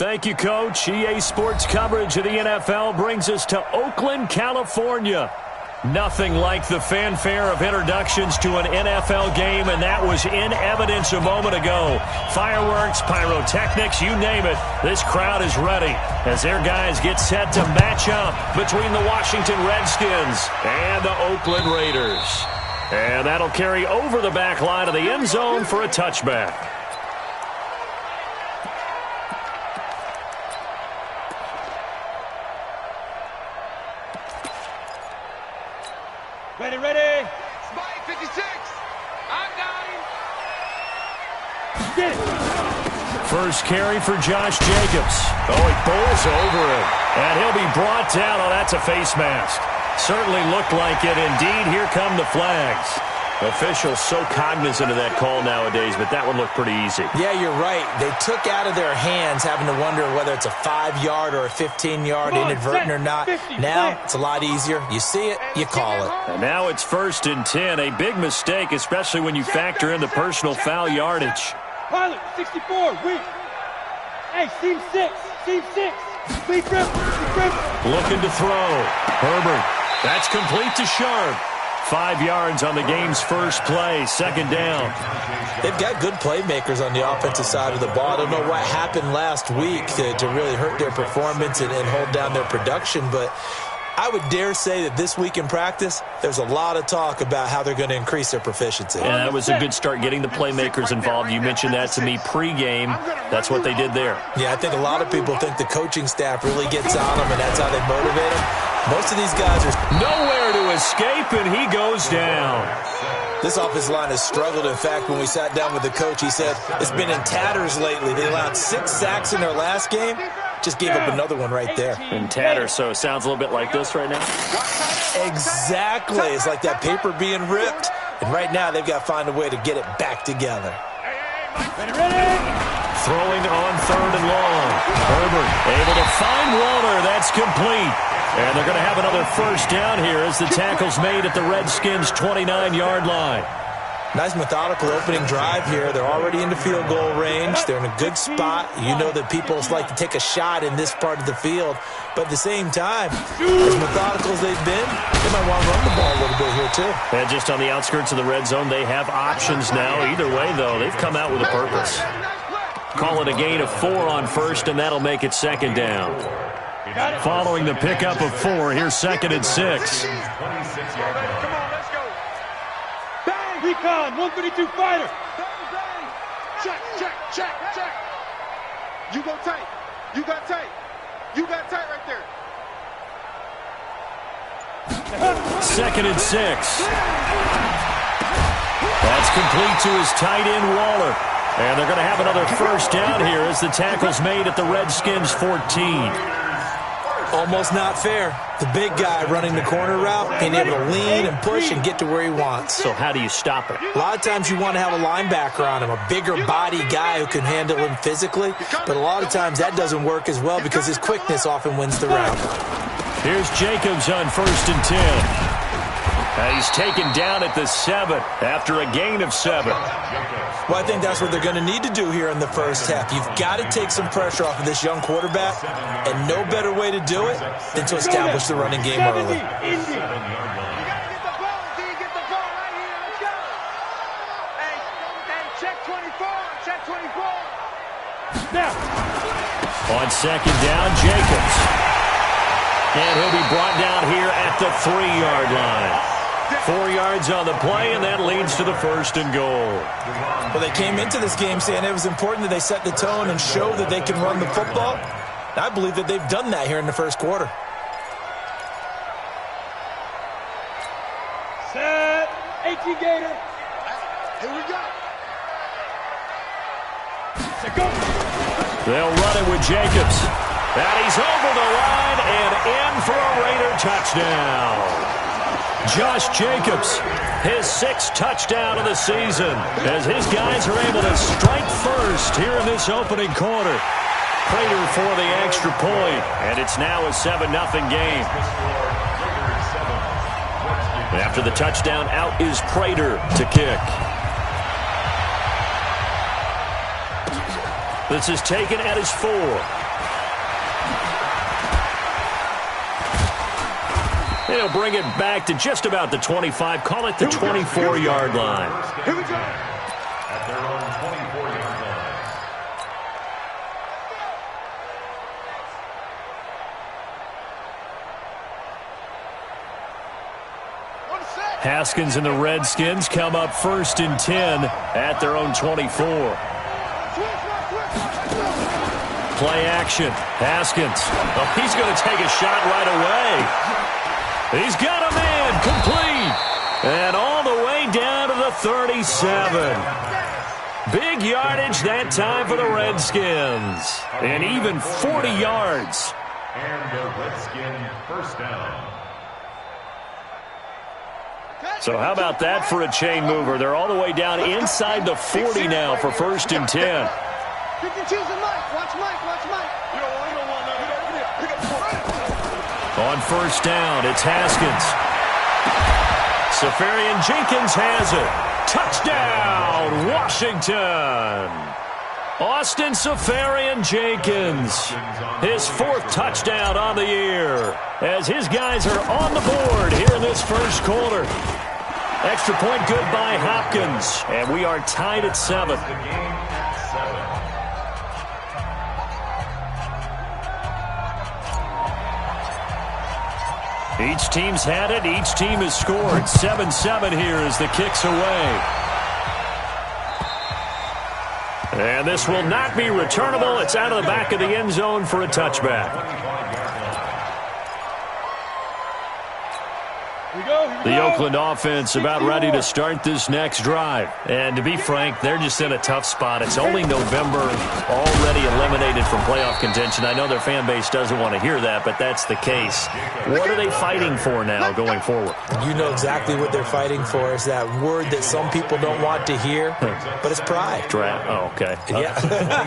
Thank you, Coach. EA Sports coverage of the NFL brings us to Oakland, California. Nothing like the fanfare of introductions to an NFL game, and that was in evidence a moment ago. Fireworks, pyrotechnics, you name it. This crowd is ready as their guys get set to match up between the Washington Redskins and the Oakland Raiders. And that'll carry over the back line of the end zone for a touchback. Ready. Spike 56. I'm down. First carry for Josh Jacobs. Oh, he bowls over him. And he'll be brought down. Oh, that's a face mask. Certainly looked like it. Indeed, here come the flags. Officials so cognizant of that call nowadays, but that one looked pretty easy. Yeah, you're right. They took out of their hands having to wonder whether it's a 5-yard or a 15-yard inadvertent or not. Now, it's a lot easier. You see it, you call it. And now it's 1st and 10. A big mistake, especially when you factor in the personal foul yardage. Pilot, 64, weak. Hey, seam 6. Speed grip. Looking to throw. Herbert. That's complete to Sharp. 5 yards on the game's first play, 2nd down. They've got good playmakers on the offensive side of the ball. I don't know what happened last week to really hurt their performance and hold down their production, but I would dare say that this week in practice, there's a lot of talk about how they're going to increase their proficiency. Yeah, that was a good start getting the playmakers involved. You mentioned that to me pregame. That's what they did there. Yeah, I think a lot of people think the coaching staff really gets on them, and that's how they motivate them. Most of these guys are nowhere to escape, and he goes down. This offensive line has struggled. In fact, when we sat down with the coach, he said it's been in tatters lately. They allowed 6 sacks in their last game. Just gave up another one right there. In tatters, so it sounds a little bit like this right now? Exactly. It's like that paper being ripped. And right now, they've got to find a way to get it back together. Ready. Throwing on 3rd and long. Herbert able to find Waller. That's complete. And they're going to have another 1st down here as the tackle's made at the Redskins' 29-yard line. Nice methodical opening drive here. They're already into field goal range. They're in a good spot. You know that people like to take a shot in this part of the field. But at the same time, as methodical as they've been, they might want to run the ball a little bit here too. And just on the outskirts of the red zone, they have options now. Either way, though, they've come out with a purpose. Call it a gain of 4 on 1st, and that'll make it 2nd down. Following the pickup of 4, here's 2nd and 6. Recon, 132 fighter. Check. You go tight. You got tight right there. 2nd and 6. That's complete to his tight end, Waller. And they're going to have another 1st down here as the tackle's made at the Redskins' 14. Almost not fair. The big guy running the corner route, being able to lean and push and get to where he wants. So how do you stop it? A lot of times you want to have a linebacker on him, a bigger body guy who can handle him physically. But a lot of times that doesn't work as well because his quickness often wins the route. Here's Jacobs on 1st and 10. He's taken down at the 7 after a gain of 7. Well, I think that's what they're going to need to do here in the first half. You've got to take some pressure off of this young quarterback, and no better way to do it than to establish the running game early. On 2nd down, Jacobs. And he'll be brought down here at the 3-yard line. 4 yards on the play, and that leads to the 1st and goal. Well, they came into this game saying it was important that they set the tone and show that they can run the football. I believe that they've done that here in the first quarter. Set. 18 Gator. Here we go. They'll run it with Jacobs. And he's over the line and in for a Raider touchdown. Josh Jacobs, his 6th touchdown of the season, as his guys are able to strike first here in this opening quarter. Prater for the extra point, and it's now a 7-0 game. After the touchdown, out is Prater to kick. This is taken at his 4. They'll bring it back to just about the 25. Call it the 24-yard line. Here we go. At their own 24-yard line. Haskins and the Redskins come up 1st and 10 at their own 24. Play action. Haskins. Oh, he's going to take a shot right away. He's got a man. Complete. And all the way down to the 37. Big yardage that time for the Redskins. And even 40 yards. And the Redskin first down. So how about that for a chain mover? They're all the way down inside the 40 now for 1st and 10. Pick and choose the mic. Watch Mike. Watch Mike. On 1st down, it's Haskins. Safarian Jenkins has it. Touchdown, Washington. Austin Safarian Jenkins, his 4th touchdown on the year, as his guys are on the board here in this first quarter. Extra point good by Hopkins, and we are tied at 7. Each team's had it. Each team has scored. 7-7 here as the kick's away. And this will not be returnable. It's out of the back of the end zone for a touchback. The Oakland offense about ready to start this next drive. And to be frank, they're just in a tough spot. It's only November, already eliminated from playoff contention. I know their fan base doesn't want to hear that, but that's the case. What are they fighting for now going forward? You know exactly what they're fighting for. Is that word that some people don't want to hear, but it's pride. Draft. Oh, okay. Yeah.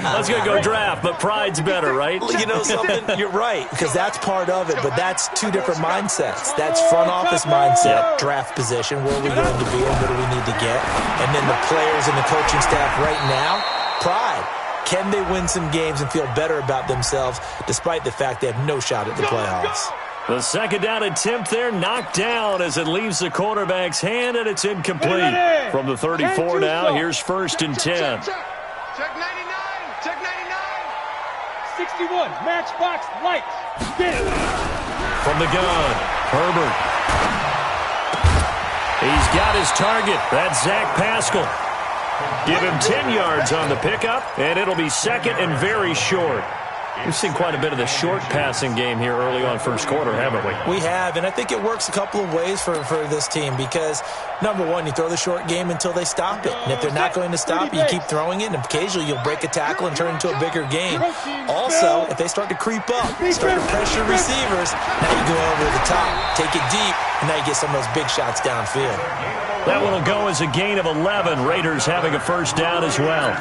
I was going to go draft, but pride's better, right? You know something? You're right, because that's part of it, but that's two different mindsets. That's front office mindset, draft position, where are we going to be and what do we need to get? And then the players and the coaching staff right now, pride. Can they win some games and feel better about themselves despite the fact they have no shot at the playoffs? The 2nd down attempt there knocked down as it leaves the quarterback's hand, and it's incomplete. From the 34 now, here's 1st and 10. Check 99. Check 99. 61. Matchbox lights. Get it. From the gun, Herbert. He's got his target. That's Zach Pascal. Give him 10 yards on the pickup, and it'll be 2nd and very short. We've seen quite a bit of the short passing game here early on first quarter, haven't we? We have, and I think it works a couple of ways for this team because, number one, you throw the short game until they stop it. And if they're not going to stop, you keep throwing it, and occasionally you'll break a tackle and turn it into a bigger game. Also, if they start to creep up, start to pressure receivers, now you go over the top, take it deep, and now you get some of those big shots downfield. That one will go as a gain of 11. Raiders having a 1st down as well.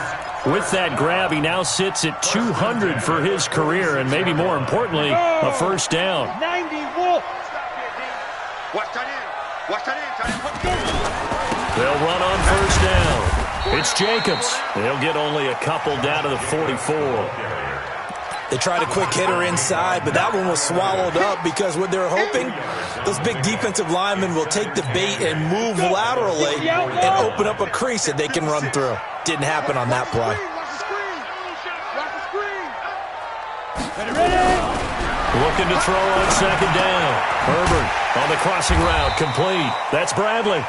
With that grab, he now sits at 200 for his career, and maybe more importantly, a 1st down. 90 Wolf. Watch that in. Watch that in. They'll run on 1st down. It's Jacobs. They'll get only a couple down to the 44. They tried a quick hitter inside, but that one was swallowed up because what they're hoping, those big defensive linemen will take the bait and move laterally and open up a crease that they can run through. Didn't happen on that play. Looking to throw on 2nd down. Herbert on the crossing route, complete. That's Bradley.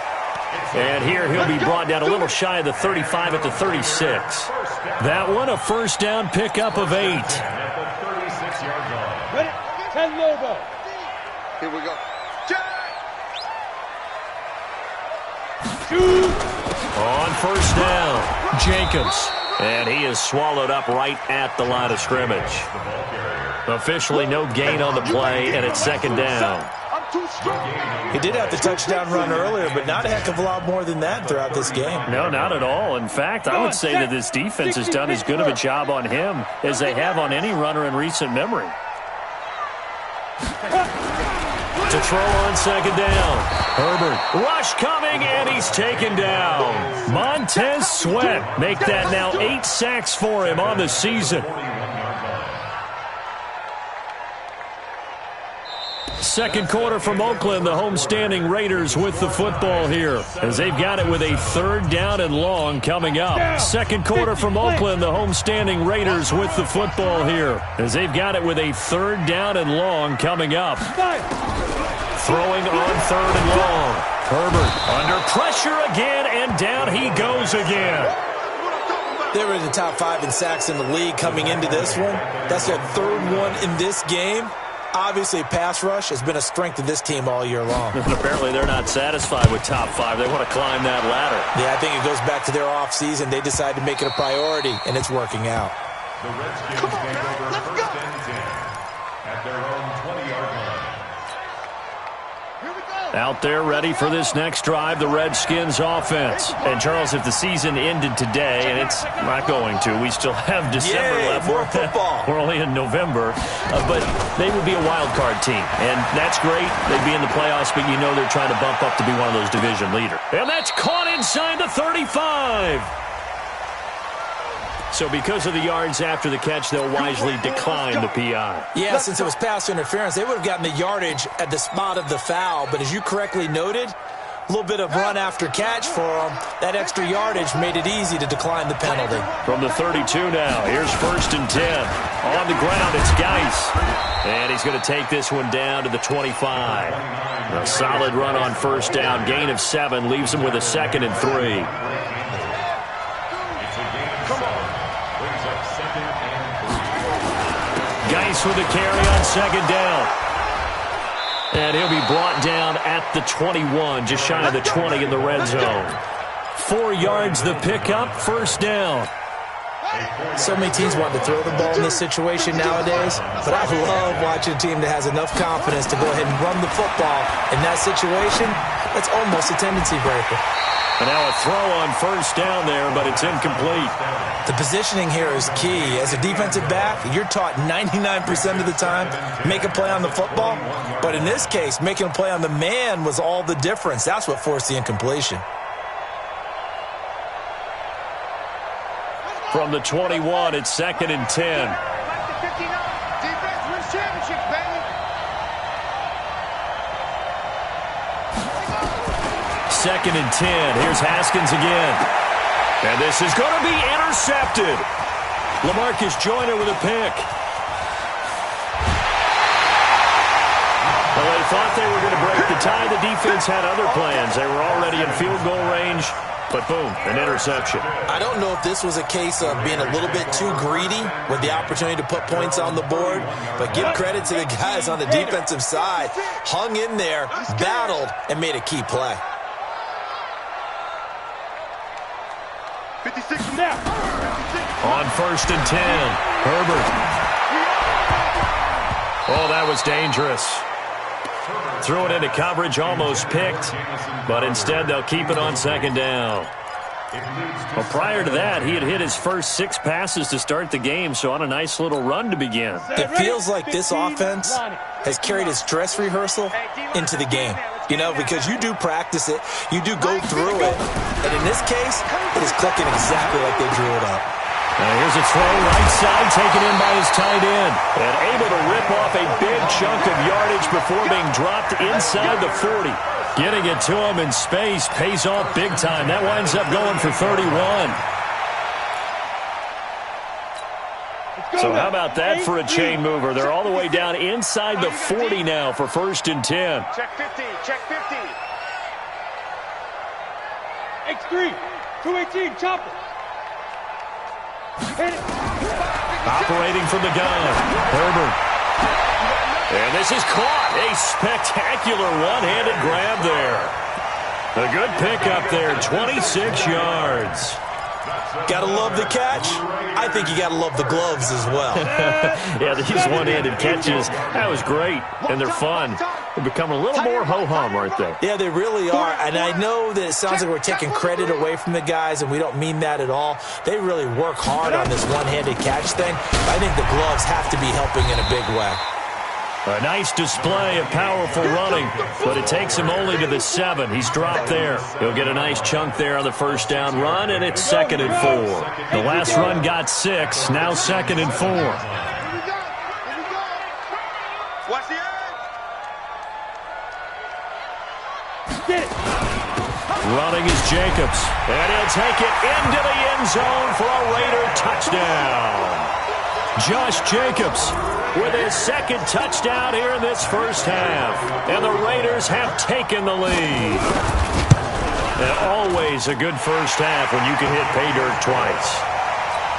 And here he'll be brought down a little shy of the 35 at the 36. That one a 1st down pickup of 8. Ready? 10 Lobo. Here we go. On 1st down, Jacobs. And he is swallowed up right at the line of scrimmage. Officially no gain on the play, and it's 2nd down. He did have the touchdown run earlier, but not a heck of a lot more than that throughout this game. No, not at all. In fact, I would say that this defense has done as good of a job on him as they have on any runner in recent memory. To throw on 2nd down. Herbert. Rush coming, and he's taken down. Montez Sweat make that now 8 sacks for him on the season. Second quarter from Oakland, the homestanding Raiders with the football here as they've got it with a 3rd down and long coming up. Second quarter from Oakland, the homestanding Raiders with the football here as they've got it with a 3rd down and long coming up. Throwing on 3rd and long. Herbert under pressure again, and down he goes again. They were in the top 5 in sacks in the league coming into this one. That's their 3rd one in this game. Obviously, pass rush has been a strength of this team all year long. And apparently they're not satisfied with top 5. They want to climb that ladder. Yeah, I think it goes back to their offseason. They decided to make it a priority, and it's working out. The Redskins take over 1st and 10 at their own 20-yard line. Out there ready for this next drive, the Redskins offense. And, Charles, if the season ended today, and it's not going to, we still have December left. More football. We're only in November. But they would be a wild card team. And that's great. They'd be in the playoffs, but you know they're trying to bump up to be one of those division leaders. And that's caught inside the 35. So because of the yards after the catch, they'll wisely decline the PI. Yeah, since it was pass interference, they would have gotten the yardage at the spot of the foul. But as you correctly noted, a little bit of run after catch for them. That extra yardage made it easy to decline the penalty. From the 32 now, here's 1st and 10. On the ground, it's Geis. And he's going to take this one down to the 25. A solid run on 1st down. Gain of 7 leaves him with a 2nd and 3. Geis with a carry on 2nd down. And he'll be brought down at the 21, just shy of the 20 in the red zone. 4 yards the pickup, 1st down. So many teams want to throw the ball in this situation nowadays, but I love watching a team that has enough confidence to go ahead and run the football. In that situation, that's almost a tendency breaker. And now a throw on 1st down there, but it's incomplete. The positioning here is key. As a defensive back, you're taught 99% of the time, make a play on the football. But in this case, making a play on the man was all the difference. That's what forced the incompletion. From the 21, it's 2nd and 10. Defense wins championships, baby. 2nd and 10. Here's Haskins again. And this is going to be intercepted. LaMarcus Joyner with a pick. Well, they thought they were going to break the tie. The defense had other plans. They were already in field goal range. But boom, an interception. I don't know if this was a case of being a little bit too greedy with the opportunity to put points on the board, but give credit to the guys on the defensive side. Hung in there, battled, and made a key play. 56 now. On 1st and 10, Herbert. Oh, that was dangerous. Threw it into coverage, almost picked, but instead they'll keep it on 2nd down. Well, prior to that, he had hit his first 6 passes to start the game, so on a nice little run to begin. It feels like this offense has carried its dress rehearsal into the game. You know, because you do practice it, you do go through it, and in this case, it is clicking exactly like they drew it up. Here's a throw right side, taken in by his tight end. And able to rip off a big chunk of yardage before being dropped inside the 40. Getting it to him in space pays off big time. That winds up going for 31. So how about that for a chain mover? They're all the way down inside the 40 now for 1st and 10. Check 50, check 50. X3, 218, chopper. Operating from the gun, Herbert. And this is caught. A spectacular one-handed grab there. A good pickup there, 26 yards. Gotta love the catch. I think you gotta love the gloves as well. Yeah, these one-handed catches, that was great, and they're fun. They've become a little more ho-hum, aren't they? Yeah, they really are, and I know that it sounds like we're taking credit away from the guys, and we don't mean that at all. They really work hard on this one-handed catch thing. I think the gloves have to be helping in a big way. A nice display of powerful running, but it takes him only to the 7. He's dropped there. He'll get a nice chunk there on the 1st down run, and it's 2nd and 4. The last run got 6, now 2nd and 4. Watch the edge. Running is Jacobs. And he'll take it into the end zone for a Raider touchdown. Josh Jacobs with his second touchdown here in this first half. And the Raiders have taken the lead. And always a good first half when you can hit pay dirt twice.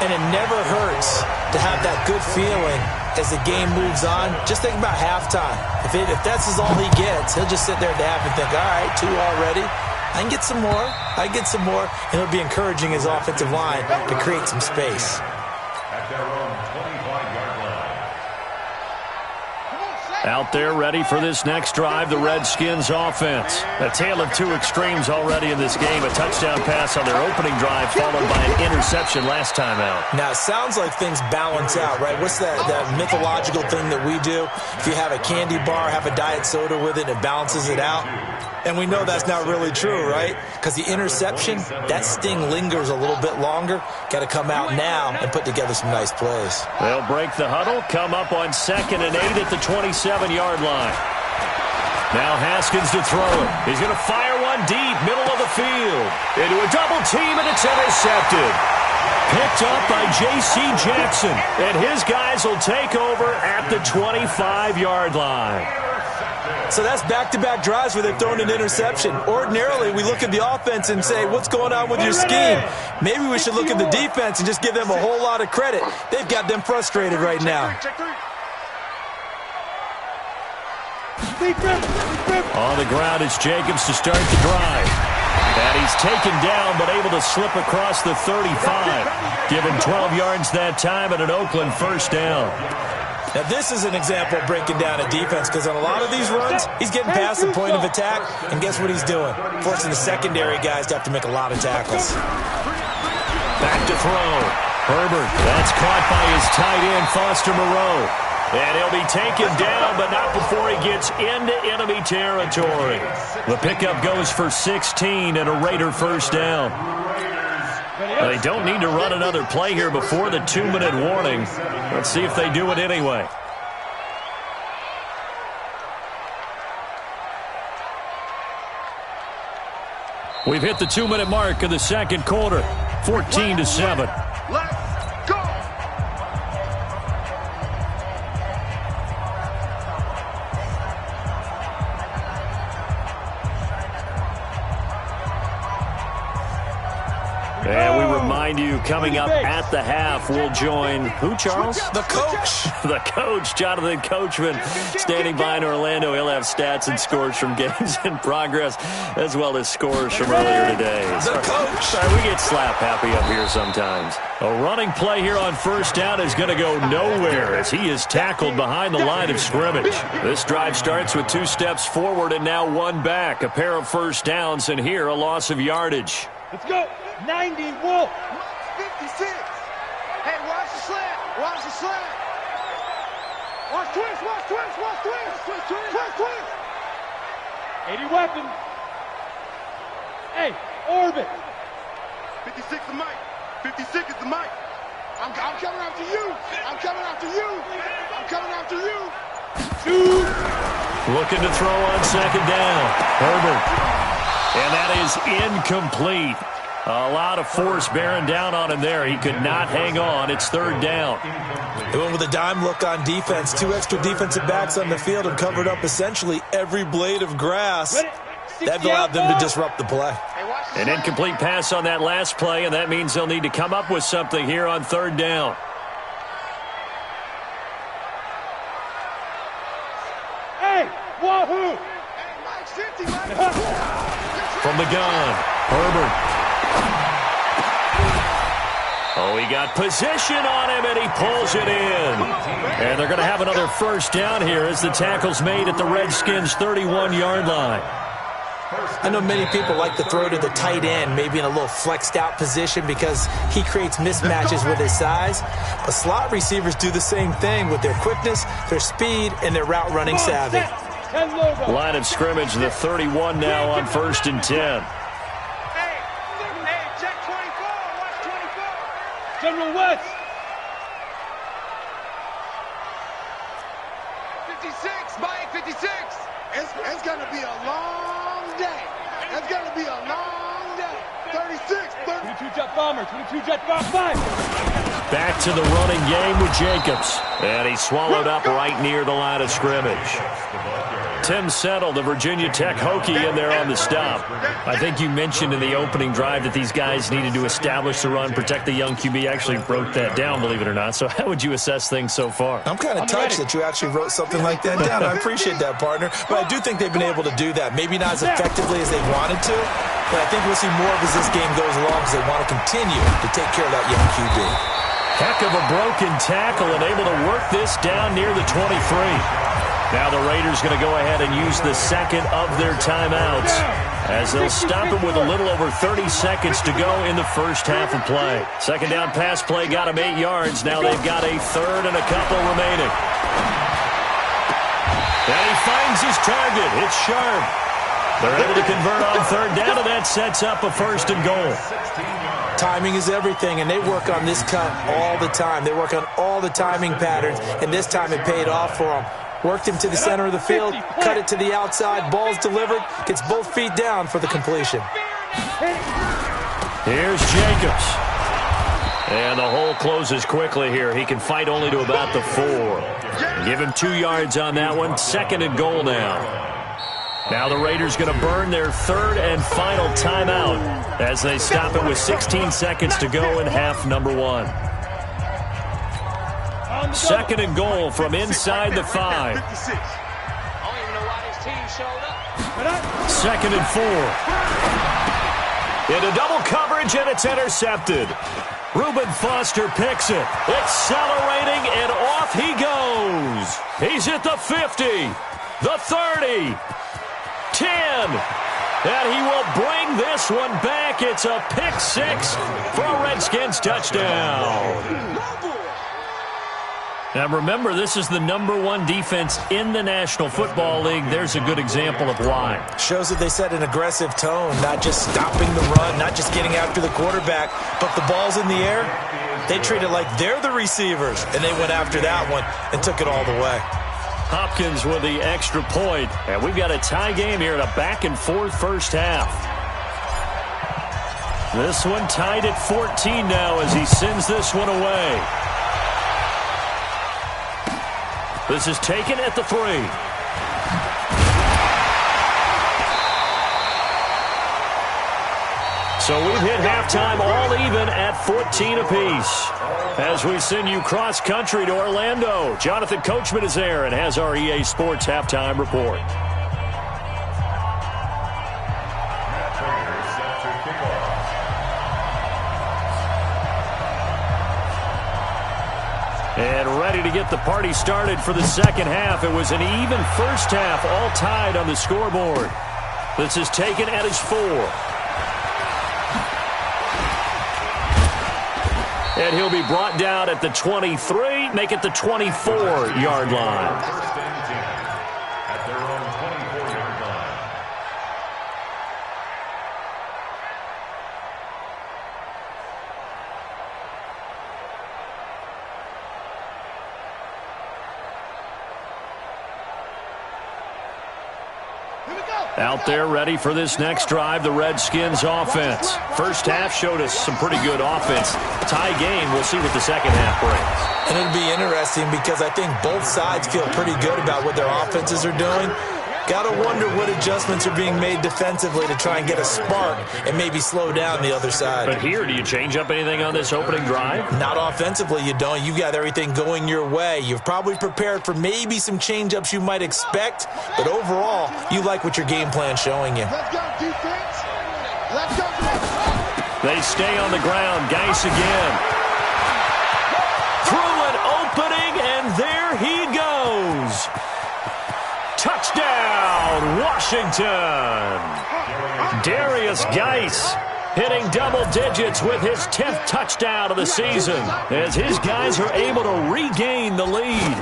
And it never hurts to have that good feeling as the game moves on. Just think about halftime. If that's all he gets, he'll just sit there at the half and think, all right, 2 already. I can get some more. I can get some more. And it'll be encouraging his offensive line to create some space. At their own 25-yard line. Out there ready for this next drive, the Redskins offense. A tale of two extremes already in this game. A touchdown pass on their opening drive followed by an interception last time out. Now, it sounds like things balance out, right? What's that mythological thing that we do? If you have a candy bar, have a diet soda with it, it balances it out. And we know that's not really true, right? Because the interception, that sting lingers a little bit longer. Got to come out now and put together some nice plays. They'll break the huddle, come up on 2nd and 8 at the 27-yard line. Now Haskins to throw it. He's going to fire one deep, middle of the field. Into a double team, and it's intercepted. Picked up by J.C. Jackson. And his guys will take over at the 25-yard line. So that's back-to-back drives where they've thrown an interception. Ordinarily, we look at the offense and say, what's going on with your scheme? Maybe we should look at the defense and just give them a whole lot of credit. They've got them frustrated right now. On the ground, it's Jacobs to start the drive. And he's taken down, but able to slip across the 35. Give him 12 yards that time and an Oakland first down. Now, this is an example of breaking down a defense because on a lot of these runs, he's getting past the point of attack, and guess what he's doing? Forcing the secondary guys to have to make a lot of tackles. Back to throw. Herbert, that's caught by his tight end, Foster Moreau. And he'll be taken down, but not before he gets into enemy territory. The pickup goes for 16 and a Raider first down. They don't need to run another play here before the 2-minute warning. Let's see if they do it anyway. We've hit the 2-minute mark of the second quarter. 14-7. Let's go! And we remind you, coming up at the half, we'll join who, Charles? The coach. The coach, Jonathan Coachman, standing by in Orlando. He'll have stats and scores from games in progress, as well as scores from earlier today. The coach. Sorry, we get slap happy up here sometimes. A running play here on first down is going to go nowhere as he is tackled behind the line of scrimmage. This drive starts with 2 steps forward and now 1 back. A pair of first downs, and here a loss of yardage. Let's go. 90, Wolf. 56. Hey, watch the slant. Watch the slant. Watch twist, watch twist, watch twist. Twist, twist, twist, twist. 80 weapons. Hey, orbit. 56 is Mike. 56 is the Mike. I'm coming after you. I'm coming after you. I'm coming after you. Shoot. Looking to throw on second down. Herbert. And that is incomplete. A lot of force bearing down on him there. He could not hang on. It's third down. They went with a dime look on defense. 2 extra defensive backs on the field and covered up essentially every blade of grass. That allowed them to disrupt the play. An incomplete pass on that last play, and that means they'll need to come up with something here on third down. Hey, wahoo. Hey, Mike's 50, Mike. From the gun, Herbert. Oh, he got position on him, and he pulls it in. And they're going to have another first down here as the tackle's made at the Redskins' 31-yard line. I know many people like to throw to the tight end, maybe in a little flexed out position because he creates mismatches with his size. But slot receivers do the same thing with their quickness, their speed, and their route running savvy. Line of scrimmage, the 31 now on 1st and 10. Hey, check 24. Watch 24. General West. 56, Mike, 56. It's going to be a long day. It's going to be a long 36, 22 jet bomber, 22 jet bomber, 5. Back to the running game with Jacobs. And he swallowed up right near the line of scrimmage. Tim Settle, the Virginia Tech Hokie, in there on the stop. I think you mentioned in the opening drive that these guys needed to establish the run, protect the young QB. Actually broke that down, believe it or not. So how would you assess things so far? I'm kind of touched that you actually wrote something like that down. I appreciate that, partner. But I do think they've been able to do that. Maybe not as effectively as they wanted to, but I think we'll see more of as this game goes along because they want to continue to take care of that young QB. Heck of a broken tackle and able to work this down near the 23. Now the Raiders going to go ahead and use the second of their timeouts as they'll stop it with a little over 30 seconds to go in the first half of play. Second down pass play got him 8 yards. Now they've got a third and a couple remaining. And he finds his target. It's Sharp. They're able to convert on third down, and that sets up a first and goal. Timing is everything, and they work on this cut all the time. They work on all the timing patterns, and this time it paid off for them. Worked him to the center of the field, cut it to the outside, ball's delivered, gets both feet down for the completion. Here's Jacobs. And the hole closes quickly here. He can fight only to about the 4. Give him 2 yards on that one. Second and goal now. Now the Raiders going to burn their third and final timeout as they stop it with 16 seconds to go in half number 1. Second and goal from inside the 5. Second and 4. Into double coverage, and it's intercepted. Reuben Foster picks it. Accelerating, and off he goes. He's at the 50, the 30, 10. And he will bring this one back. It's a pick 6 for a Redskins touchdown. Now remember, this is the #1 defense in the National Football League. There's a good example of why. Shows that they set an aggressive tone, not just stopping the run, not just getting after the quarterback, but the ball's in the air. They treat it like they're the receivers, and they went after that one and took it all the way. Hopkins with the extra point, and we've got a tie game here in a back-and-forth first half. This one tied at 14 now as he sends this one away. This is taken at the 3. So we've hit halftime all even at 14 apiece. As we send you cross-country to Orlando, Jonathan Coachman is there and has our EA Sports halftime report. And ready to get the party started for the second half. It was an even first half, all tied on the scoreboard. This is taken at his 4. And he'll be brought down at the 23, make it the 24-yard line. At their own 24-yard line. Out there ready for this next drive, the Redskins offense. First half showed us some pretty good offense. Tie game, we'll see what the second half brings. And it'll be interesting because I think both sides feel pretty good about what their offenses are doing. Got to wonder what adjustments are being made defensively to try and get a spark and maybe slow down the other side. But here, do you change up anything on this opening drive? Not offensively, you don't. You've got everything going your way. You've probably prepared for maybe some change-ups you might expect, but overall, you like what your game plan's showing you. Let's go, defense. Let's go. They stay on the ground. Geis again. Through an opening, and there he goes. Touchdown, Washington. Darius Geis hitting double digits with his 10th touchdown of the season as his guys are able to regain the lead.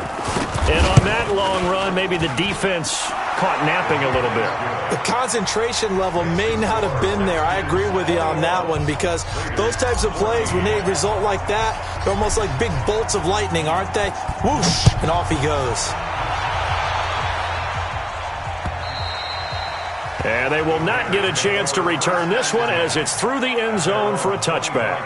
And on that long run, maybe the defense caught napping a little bit. The concentration level may not have been there. I agree with you on that one because those types of plays, when they result like that, they're almost like big bolts of lightning, aren't they? Whoosh, and off he goes. And they will not get a chance to return this one as it's through the end zone for a touchback.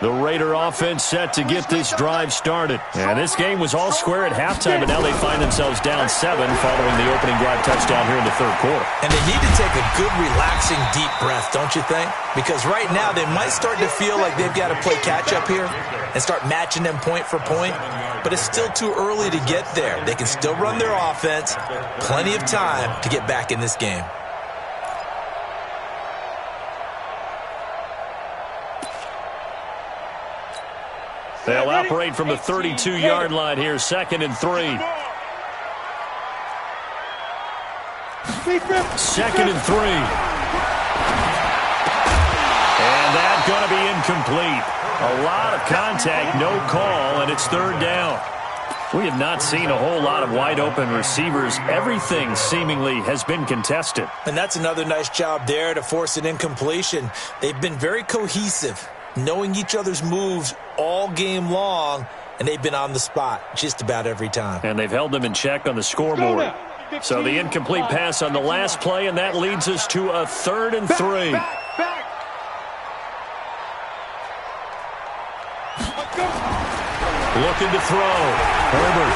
The Raider offense set to get this drive started. And this game was all square at halftime, but now they find themselves down 7 following the opening drive touchdown here in the third quarter. And they need to take a good, relaxing, deep breath, don't you think? Because right now they might start to feel like they've got to play catch-up here and start matching them point for point. But it's still too early to get there. They can still run their offense. Plenty of time to get back in this game. They'll operate from the 32-yard line here, 2nd and 3. 2nd and 3. And that's going to be incomplete. A lot of contact, no call, and it's 3rd down. We have not seen a whole lot of wide-open receivers. Everything seemingly has been contested. And that's another nice job there to force an incompletion. They've been very cohesive, knowing each other's moves all game long, and they've been on the spot just about every time. And they've held them in check on the scoreboard. So the incomplete pass on the last play, and that leads us to a 3rd and 3. Looking to throw. Herbert.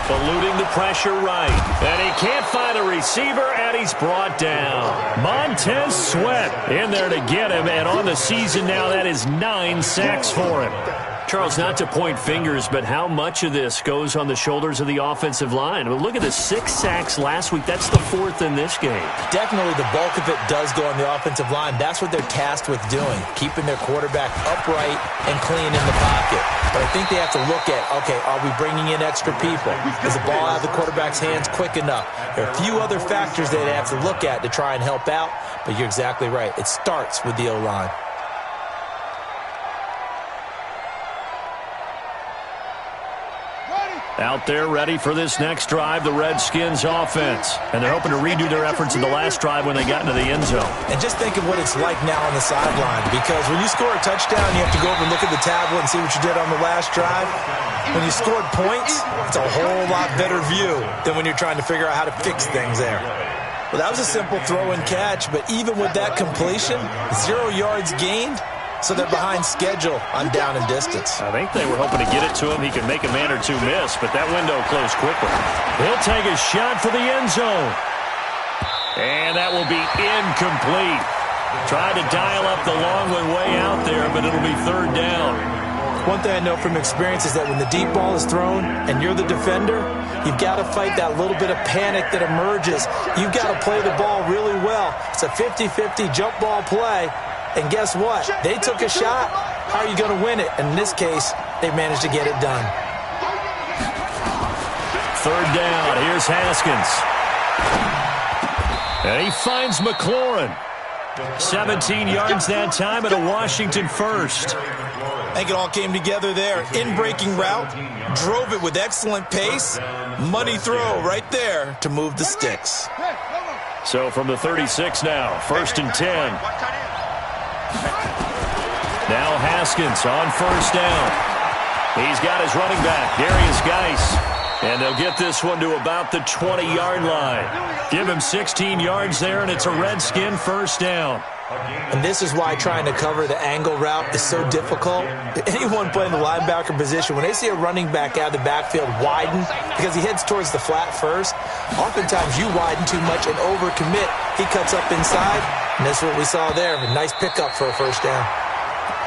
Eluding the pressure right. And he can't find a receiver, and he's brought down. Montez Sweat in there to get him, and on the season now, that is 9 sacks for him. Charles, not to point fingers, but how much of this goes on the shoulders of the offensive line? I mean, look at the 6 sacks last week. That's the 4th in this game. Definitely the bulk of it does go on the offensive line. That's what they're tasked with doing, keeping their quarterback upright and clean in the pocket. But I think they have to look at, okay, are we bringing in extra people? Is the ball out of the quarterback's hands quick enough? There are a few other factors they have to look at to try and help out, but you're exactly right. It starts with the O-line. Out there ready for this next drive, the Redskins offense. And they're hoping to redo their efforts in the last drive when they got into the end zone. And just think of what it's like now on the sideline, because when you score a touchdown, you have to go over and look at the tablet and see what you did on the last drive. When you scored points, it's a whole lot better view than when you're trying to figure out how to fix things there. Well, that was a simple throw and catch, but even with that completion, 0 yards gained, so they're behind schedule on down and distance. I think they were hoping to get it to him. He could make a man or two miss, but that window closed quickly. He'll take a shot for the end zone. And that will be incomplete. Tried to dial up the long one way out there, but it'll be 3rd down. One thing I know from experience is that when the deep ball is thrown and you're the defender, you've got to fight that little bit of panic that emerges. You've got to play the ball really well. It's a 50-50 jump ball play. And guess what? They took a shot. How are you going to win it? And in this case, they managed to get it done. 3rd down. Here's Haskins. And he finds McLaurin. 17 yards that time at a Washington first. I think it all came together there. In-breaking route. Drove it with excellent pace. Money throw right there to move the sticks. So from the 36 now, 1st and 10. Now Haskins on 1st down. He's got his running back, Darius Geis. And they'll get this one to about the 20-yard line. Give him 16 yards there, and it's a Redskin 1st down. And this is why trying to cover the angle route is so difficult. Anyone playing the linebacker position, when they see a running back out of the backfield widen because he heads towards the flat first, oftentimes you widen too much and overcommit. He cuts up inside, and that's what we saw there. A nice pickup for a 1st down.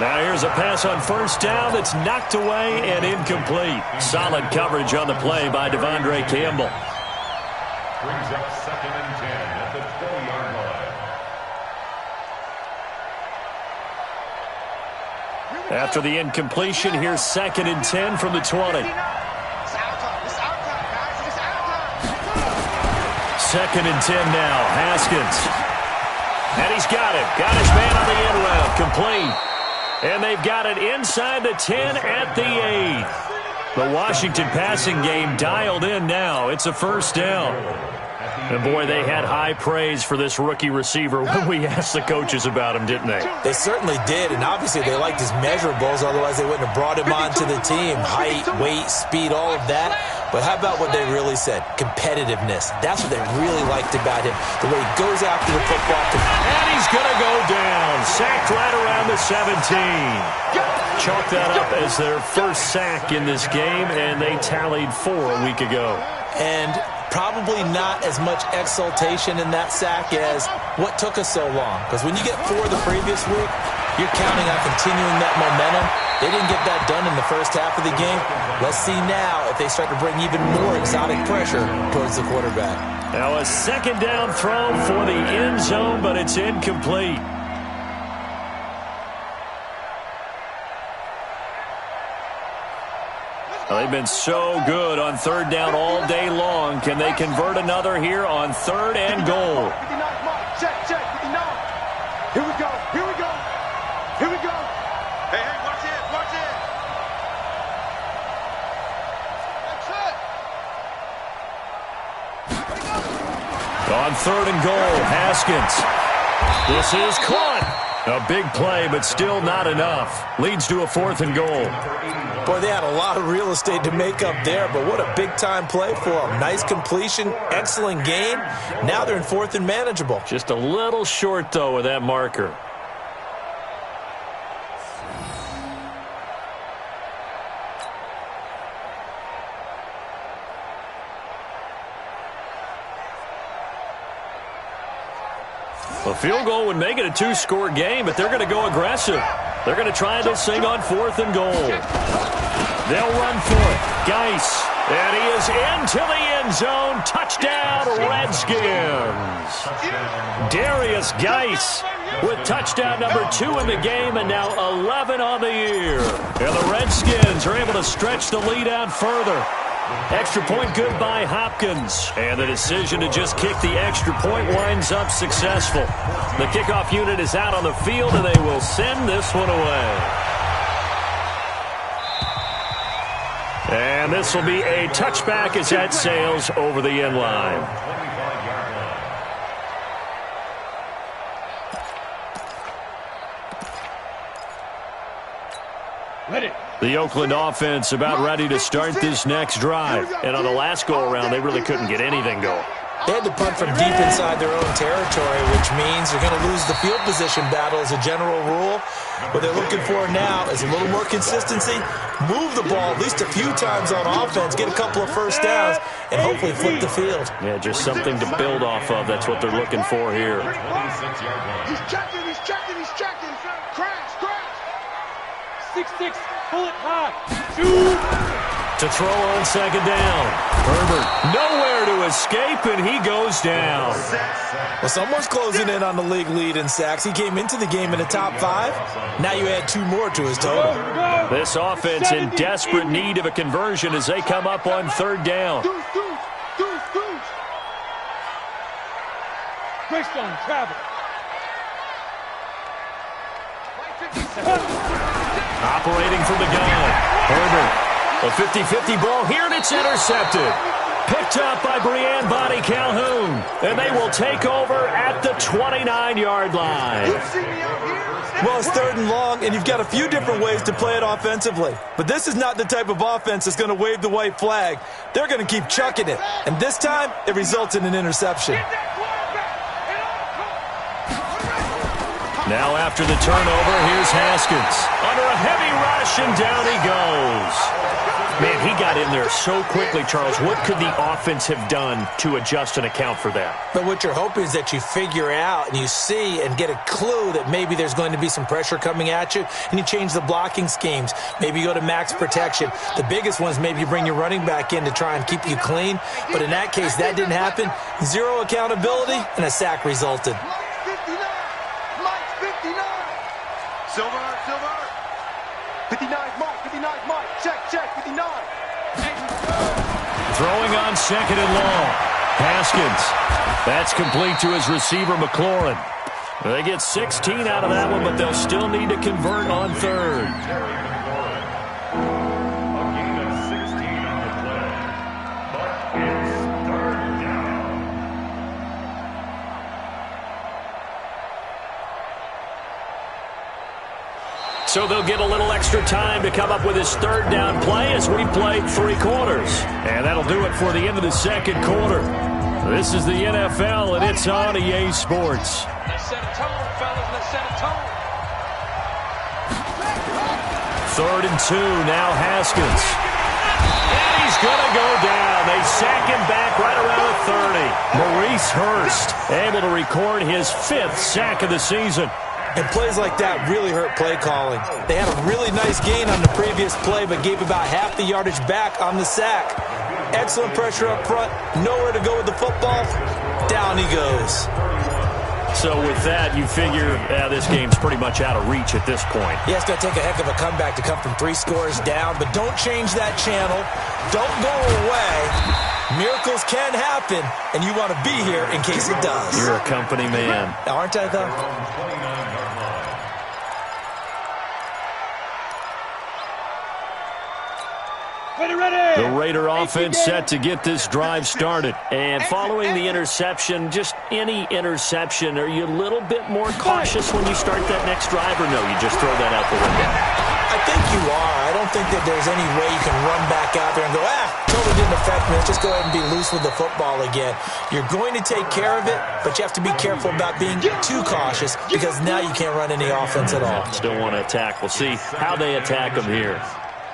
Now here's a pass on 1st down that's knocked away and incomplete. Solid coverage on the play by Devondre Campbell. Brings up 2nd and 10 at the 20-yard line. After the incompletion, here's 2nd and 10 from the 20. 2nd and 10 now. Haskins. And he's got it. Got his man on the end route. Complete. And they've got it inside the 10 at the 8. The Washington passing game dialed in now. It's a 1st down. And, boy, they had high praise for this rookie receiver when we asked the coaches about him, didn't they? They certainly did, and obviously they liked his measurables, otherwise they wouldn't have brought him onto the team. Height, weight, speed, all of that. But how about what they really said? Competitiveness. That's what they really liked about him, the way he goes after the football. And he's going to go down. Sacked right around the 17. Chalk that up as their first sack in this game, and they tallied 4 a week ago. And probably not as much exultation in that sack as what took us so long. Because when you get 4 the previous week, you're counting on continuing that momentum. They didn't get that done in the first half of the game. Let's see now if they start to bring even more exotic pressure towards the quarterback. Now a second down throw for the end zone, but it's incomplete. They've been so good on third down all day long. Can they convert another here on 3rd and goal? Check, 59. Here we go, here we go, here we go. Hey, watch it, watch it. That's it. On 3rd and goal, Haskins. This is caught. A big play, but still not enough. Leads to a 4th and goal. Boy, they had a lot of real estate to make up there, but what a big-time play for them. Nice completion, excellent gain. Now they're in 4th and manageable. Just a little short, though, with that marker. A field goal would make it a 2-score game, but they're going to go aggressive. They're going to try this thing on 4th and goal. They'll run for it. Geis. And he is into the end zone. Touchdown, Redskins. Darius Geis with touchdown number 2 in the game and now 11 on the year. And the Redskins are able to stretch the lead out further. Extra point good by Hopkins. And the decision to just kick the extra point winds up successful. The kickoff unit is out on the field, and they will send this one away. And this will be a touchback as that sails over the end line. The Oakland offense about ready to start this next drive. And on the last go-around, they really couldn't get anything going. They had to punt from deep inside their own territory, which means they're going to lose the field position battle as a general rule. What they're looking for now is a little more consistency, move the ball at least a few times on offense, get a couple of first downs, and hopefully flip the field. Yeah, just something to build off of. That's what they're looking for here. He's checking, he's checking, he's checking. Crash, crash. 6'6", pull it high. Shoot. To throw on second down. Herbert nowhere to escape, and he goes down. Well, someone's closing in on the league lead in sacks. He came into the game in the top 5. Now you add 2 more to his total. This offense in desperate need of a conversion as they come up on 3rd down. Greystone, travel. Operating from the gun. Herbert. A 50-50 ball here, and it's intercepted. Picked up by Breanne Bonnie Calhoun. And they will take over at the 29-yard line. Well, it's 3rd and long, and you've got a few different ways to play it offensively. But this is not the type of offense that's going to wave the white flag. They're going to keep chucking it. And this time, it results in an interception. Now after the turnover, here's Haskins. Under a heavy rush, and down he goes. Man, he got in there so quickly, Charles. What could the offense have done to adjust and account for that? But what you're hoping is that you figure out and you see and get a clue that maybe there's going to be some pressure coming at you, and you change the blocking schemes. Maybe you go to max protection. The biggest one is maybe you bring your running back in to try and keep you clean. But in that case, that didn't happen. 0 accountability, and a sack resulted. Mike 59. Silver. 59, Mike. Check, 59. Throwing on 2nd and long. Haskins. That's complete to his receiver, McLaurin. They get 16 out of that one, but they'll still need to convert on 3rd. A gain of 16 on the play. But it's 3rd down. So they'll get a little extra time to come up with his third down play as we played 3 quarters. And that'll do it for the end of the second quarter. This is the NFL, and it's on EA Sports. Let's set a tone, fellas. Let's set a tone. 3rd and 2, now Haskins. And he's going to go down. They sack him back right around the 30. Maurice Hurst able to record his 5th sack of the season. And plays like that really hurt play calling. They had a really nice gain on the previous play, but gave about half the yardage back on the sack. Excellent pressure up front. Nowhere to go with the football. Down he goes. So with that, you figure this game's pretty much out of reach at this point. Yeah, it's going to take a heck of a comeback to come from 3 scores down, but don't change that channel. Don't go away. Miracles can happen, and you want to be here in case it does. You're a company man. Aren't I, though? Ready. The Raider offense set to get this drive started. And following the interception, just any interception, are you a little bit more cautious when you start that next drive, or no, you just throw that out the window? I think you are. I don't think that there's any way you can run back out there and go, totally didn't affect me. Let's just go ahead and be loose with the football again. You're going to take care of it, but you have to be careful about being too cautious because now you can't run any offense at all. Still want to attack. We'll see how they attack them here.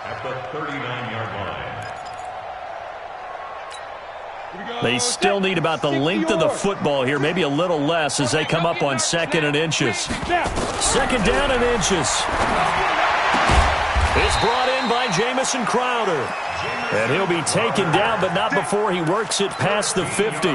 At the 39-yard line. They still need about the length of the football here, maybe a little less as they come up on 2nd and inches. 2nd down and inches. It's brought in by Jamison Crowder. And he'll be taken down, but not before he works it past the 50.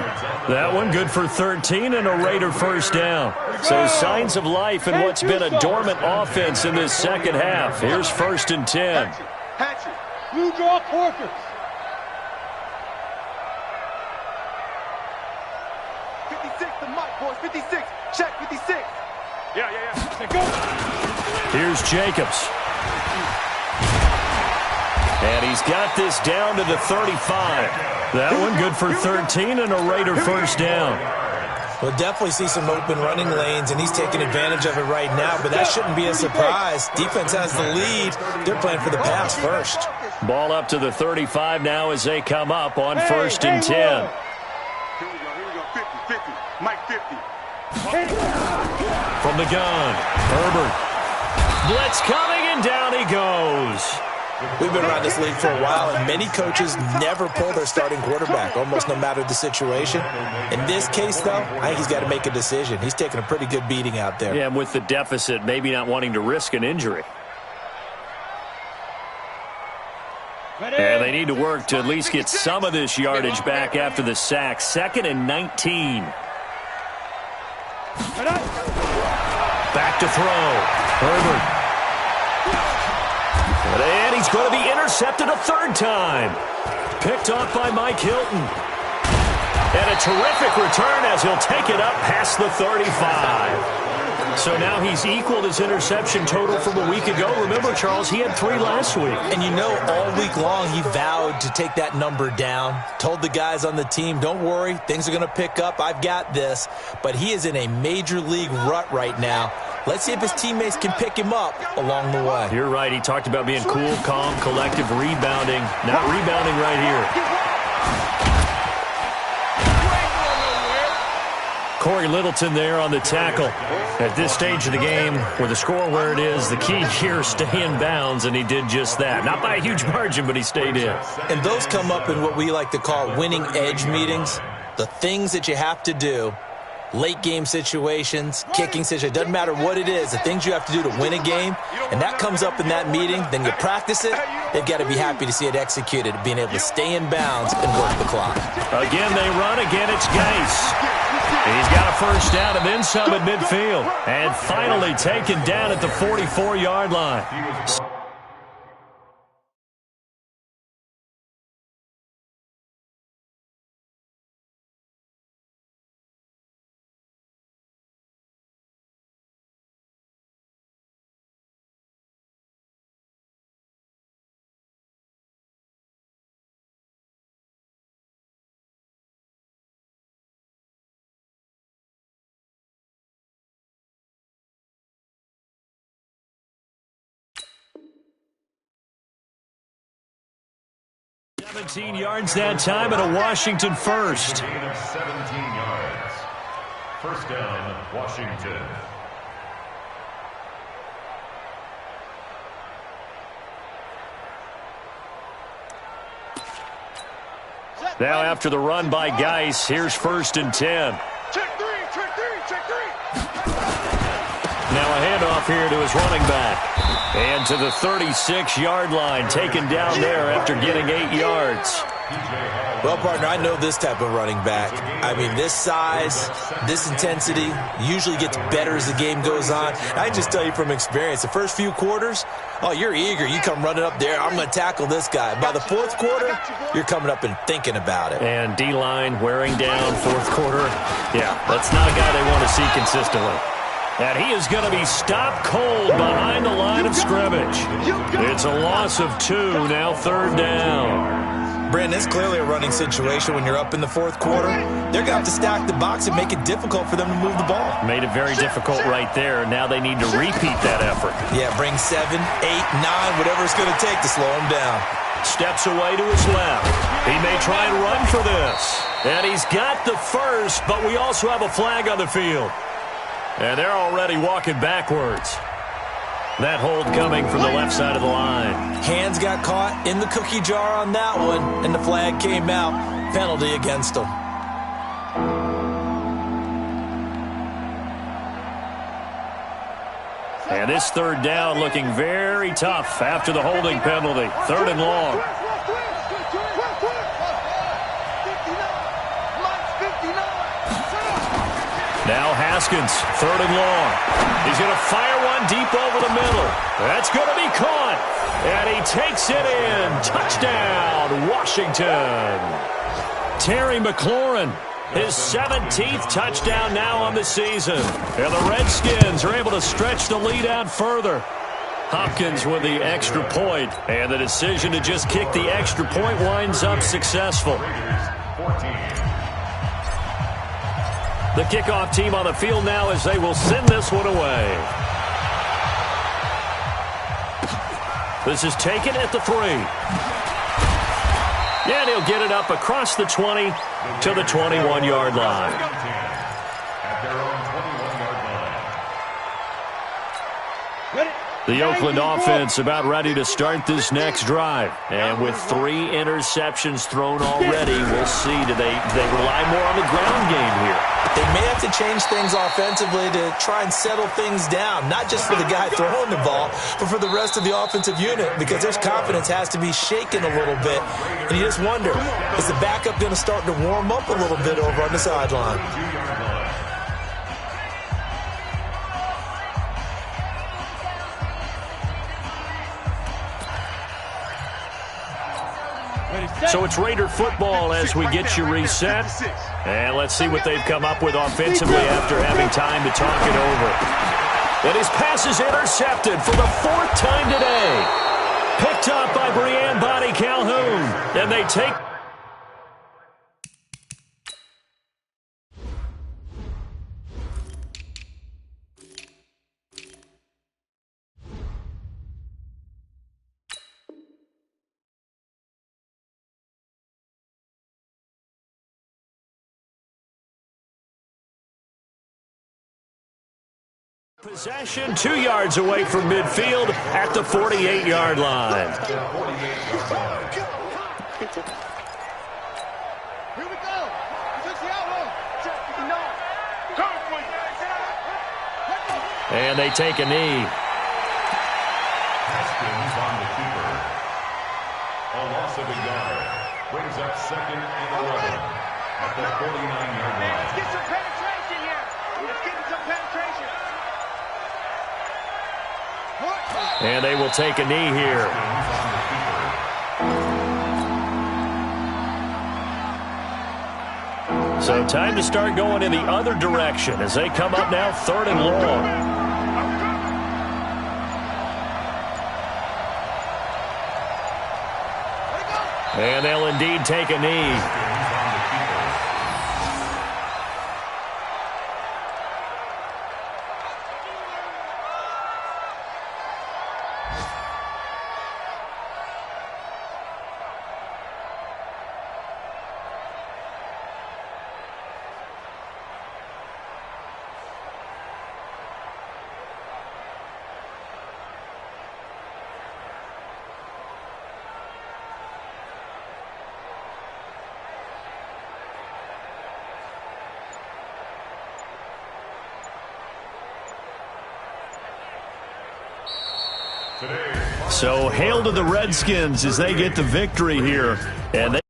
That one good for 13 and a Raider first down. So signs of life in what's been a dormant offense in this second half. Here's 1st and 10. Hatchet. Blue draw Corkers. 56, the mic, boys. 56. Check 56. Yeah. Let's go. Here's Jacobs. And he's got this down to the 35. That one good for 13 and a Raider first down. We'll definitely see some open running lanes, and he's taking advantage of it right now, but that shouldn't be a surprise. Defense has the lead. They're playing for the pass first. Ball up to the 35 now as they come up on 1st and 10. Here we go. 50. Mike 50. From the gun, Herbert. Blitz coming, and down he goes. We've been around this league for a while, and many coaches never pull their starting quarterback, almost no matter the situation. In this case, though, I think he's got to make a decision. He's taking a pretty good beating out there. Yeah, and with the deficit, maybe not wanting to risk an injury. And they need to work to at least get some of this yardage back after the sack. 2nd and 19. Back to throw. Herbert. And he's going to be intercepted a 3rd time. Picked off by Mike Hilton. And a terrific return as he'll take it up past the 35. So now he's equaled his interception total from a week ago. Remember, Charles, he had 3 last week. And you know, all week long he vowed to take that number down. Told the guys on the team, don't worry, things are going to pick up. I've got this. But he is in a major league rut right now. Let's see if his teammates can pick him up along the way. You're right. He talked about being cool, calm, collective, rebounding. Not rebounding right here. Corey Littleton there on the tackle. At this stage of the game, with the score where it is, the key here is stay in bounds, and he did just that. Not by a huge margin, but he stayed in. And those come up in what we like to call winning edge meetings. The things that you have to do. Late game situations, kicking situations, doesn't matter what it is, the things you have to do to win a game, and that comes up in that meeting, then you practice it, they've got to be happy to see it executed, being able to stay in bounds and work the clock. Again, they run. Again, it's Gase. He's got a first down and then some at midfield. And finally taken down at the 44-yard line. 17 yards that time and a Washington first. Gain of 17 yards. First down, Washington. Now after the run by Geis, here's 1st and 10. Check three, check three, check three. Now a handoff here to his running back. And to the 36-yard line, taken down there after getting 8 yards. Well, partner, I know this type of running back. I mean, this size, this intensity usually gets better as the game goes on. I can just tell you from experience, the first few quarters, oh, you're eager. You come running up there, I'm going to tackle this guy. By the 4th quarter, you're coming up and thinking about it. And D-line wearing down 4th quarter. Yeah, that's not a guy they want to see consistently. And he is going to be stopped cold behind the line of scrimmage. It's a loss of 2, now 3rd down. Brandon, it's clearly a running situation when you're up in the 4th quarter. They're going to have to stack the box and make it difficult for them to move the ball. Made it very difficult right there. Now they need to repeat that effort. Yeah, bring 7, 8, 9, whatever it's going to take to slow him down. Steps away to his left. He may try and run for this. And he's got the first, but we also have a flag on the field. And they're already walking backwards. That hold coming from the left side of the line. Hands got caught in the cookie jar on that one, and the flag came out. Penalty against them. And this 3rd down looking very tough after the holding penalty. 3rd and long. Now Haskins, 3rd and long. He's going to fire one deep over the middle. That's going to be caught. And he takes it in. Touchdown, Washington. Terry McLaurin, his 17th touchdown now on the season. And the Redskins are able to stretch the lead out further. Hopkins with the extra point. And the decision to just kick the extra point winds up successful. The kickoff team on the field now as they will send this one away. This is taken at the 3. And he'll get it up across the 20 to the 21-yard line. At their own 21-yard line. The Oakland offense about ready to start this next drive. And with 3 interceptions thrown already, we'll see. Do they rely more on the ground game here? They may have to change things offensively to try and settle things down, not just for the guy throwing the ball, but for the rest of the offensive unit, because their confidence has to be shaken a little bit. And you just wonder, is the backup going to start to warm up a little bit over on the sideline? So it's Raider football as we get you reset. And let's see what they've come up with offensively after having time to talk it over. And his pass is intercepted for the 4th time today. Picked up by Breanne Bonnie Calhoun. And they take... Possession 2 yards away from midfield at the 48-yard line. Here we go. And they take a knee. Haskins on the keeper. A loss of a yard. Brings up 2nd and 11 at the 49-yard line. Let's get some penetration here. Let's get some penetration. And they will take a knee here. So time to start going in the other direction as they come up now 3rd and long. And they'll indeed take a knee. So hail to the Redskins as they get the victory here. And they